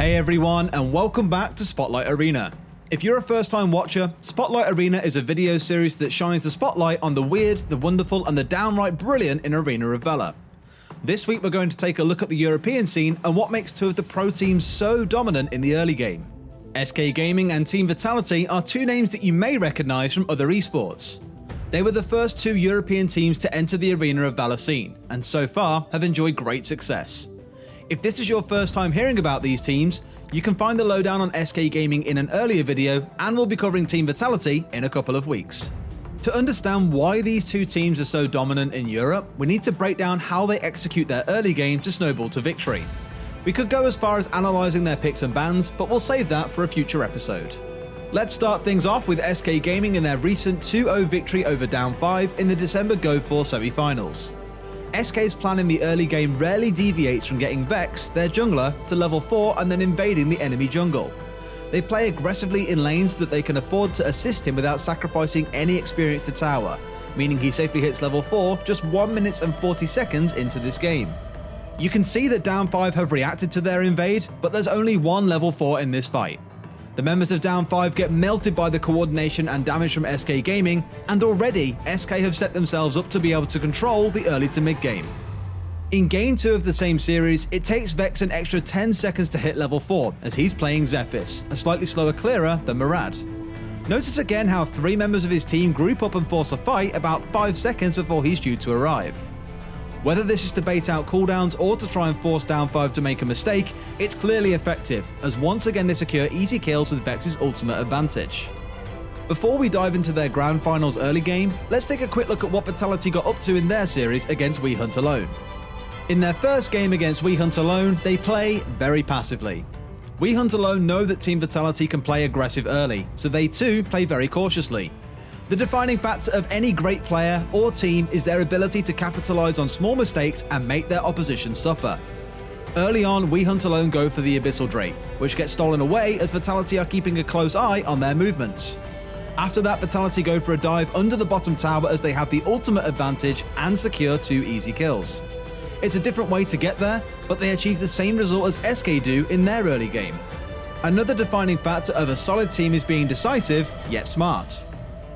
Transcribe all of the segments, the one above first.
Hey everyone, and welcome back to Spotlight Arena. If you're a first-time watcher, Spotlight Arena is a video series that shines the spotlight on the weird, the wonderful, and the downright brilliant in Arena of Valor. This week we're going to take a look at the European scene and what makes two of the pro teams so dominant in the early game. SK Gaming and Team Vitality are two names that you may recognize from other esports. They were the first two European teams to enter the Arena of Valor scene, and so far have enjoyed great success. If this is your first time hearing about these teams, you can find the lowdown on SK Gaming in an earlier video, and we'll be covering Team Vitality in a couple of weeks. To understand why these two teams are so dominant in Europe, we need to break down how they execute their early game to snowball to victory. We could go as far as analysing their picks and bans, but we'll save that for a future episode. Let's start things off with SK Gaming and their recent 2-0 victory over Down 5 in the December Go4 semi-finals. SK's plan in the early game rarely deviates from getting Vex, their jungler, to level 4 and then invading the enemy jungle. They play aggressively in lanes that they can afford to assist him without sacrificing any experience to tower, meaning he safely hits level 4 just 1 minute and 40 seconds into this game. You can see that Down 5 have reacted to their invade, but there's only one level 4 in this fight. The members of Down 5 get melted by the coordination and damage from SK Gaming, and already SK have set themselves up to be able to control the early to mid game. In game 2 of the same series, it takes Vex an extra 10 seconds to hit level 4 as he's playing Zephys, a slightly slower clearer than Murad. Notice again how 3 members of his team group up and force a fight about 5 seconds before he's due to arrive. Whether this is to bait out cooldowns or to try and force Down 5 to make a mistake, it's clearly effective, as once again they secure easy kills with Vex's ultimate advantage. Before we dive into their grand finals early game, let's take a quick look at what Vitality got up to in their series against We Hunt Alone. In their first game against We Hunt Alone, they play very passively. We Hunt Alone know that Team Vitality can play aggressive early, so they too play very cautiously. The defining factor of any great player or team is their ability to capitalize on small mistakes and make their opposition suffer. Early on, We Hunt Alone go for the Abyssal Drake, which gets stolen away as Vitality are keeping a close eye on their movements. After that, Vitality go for a dive under the bottom tower as they have the ultimate advantage and secure 2 easy kills. It's a different way to get there, but they achieve the same result as SK do in their early game. Another defining factor of a solid team is being decisive, yet smart.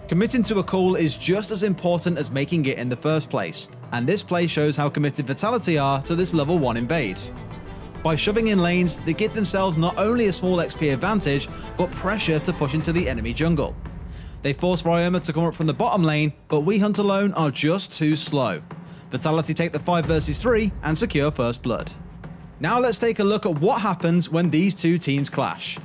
Committing to a call is just as important as making it in the first place, and this play shows how committed Vitality are to this level 1 invade. By shoving in lanes, they give themselves not only a small XP advantage, but pressure to push into the enemy jungle. They force Ryoma to come up from the bottom lane, but We Hunt Alone are just too slow. Vitality take the 5 vs 3 and secure first blood. Now let's take a look at what happens when these two teams clash.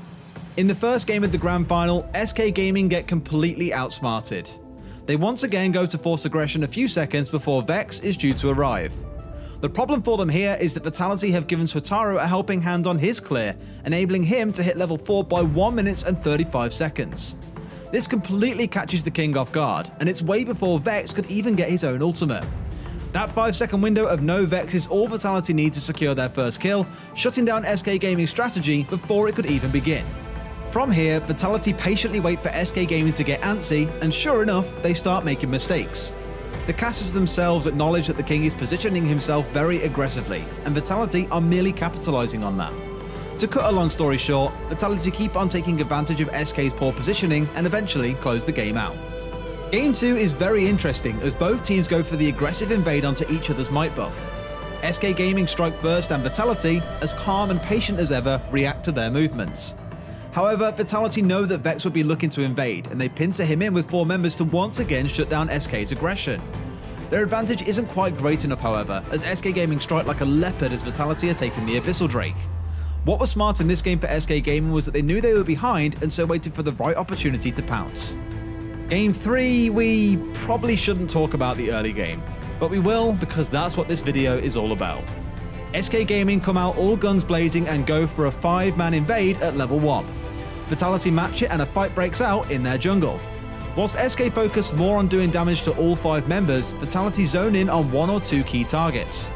In the first game of the grand final, SK Gaming get completely outsmarted. They once again go to force aggression a few seconds before Vex is due to arrive. The problem for them here is that Vitality have given Swataro a helping hand on his clear, enabling him to hit level 4 by 1 minute and 35 seconds. This completely catches the king off guard, and it's way before Vex could even get his own ultimate. That 5-second window of no Vex is all Vitality need to secure their first kill, shutting down SK Gaming's strategy before it could even begin. From here, Vitality patiently wait for SK Gaming to get antsy, and sure enough, they start making mistakes. The casters themselves acknowledge that the king is positioning himself very aggressively, and Vitality are merely capitalizing on that. To cut a long story short, Vitality keep on taking advantage of SK's poor positioning and eventually close the game out. Game 2 is very interesting as both teams go for the aggressive invade onto each other's might buff. SK Gaming strike first and Vitality, as calm and patient as ever, react to their movements. However, Vitality know that Vex would be looking to invade, and they pincer him in with 4 members to once again shut down SK's aggression. Their advantage isn't quite great enough, however, as SK Gaming strike like a leopard as Vitality are taking the Abyssal Drake. What was smart in this game for SK Gaming was that they knew they were behind and so waited for the right opportunity to pounce. Game 3, we probably shouldn't talk about the early game, but we will because that's what this video is all about. SK Gaming come out all guns blazing and go for a 5-man invade at level 1. Vitality match it and a fight breaks out in their jungle. Whilst SK focus more on doing damage to all 5 members, Vitality zone in on 1 or 2 key targets.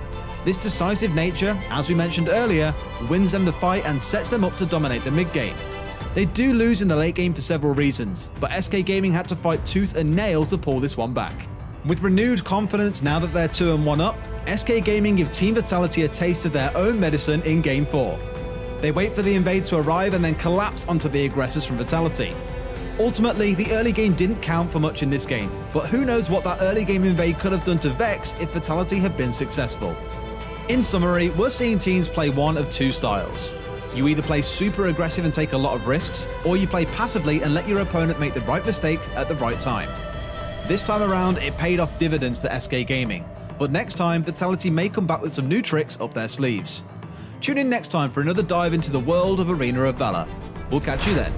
This decisive nature, as we mentioned earlier, wins them the fight and sets them up to dominate the mid game. They do lose in the late game for several reasons, but SK Gaming had to fight tooth and nail to pull this one back. With renewed confidence now that they're 2-1 up, SK Gaming give Team Vitality a taste of their own medicine in Game 4. They wait for the invade to arrive and then collapse onto the aggressors from Vitality. Ultimately, the early game didn't count for much in this game, but who knows what that early game invade could have done to Vex if Vitality had been successful. In summary, we're seeing teams play one of two styles. You either play super aggressive and take a lot of risks, or you play passively and let your opponent make the right mistake at the right time. This time around, it paid off dividends for SK Gaming, but next time, Vitality may come back with some new tricks up their sleeves. Tune in next time for another dive into the world of Arena of Valor. We'll catch you then.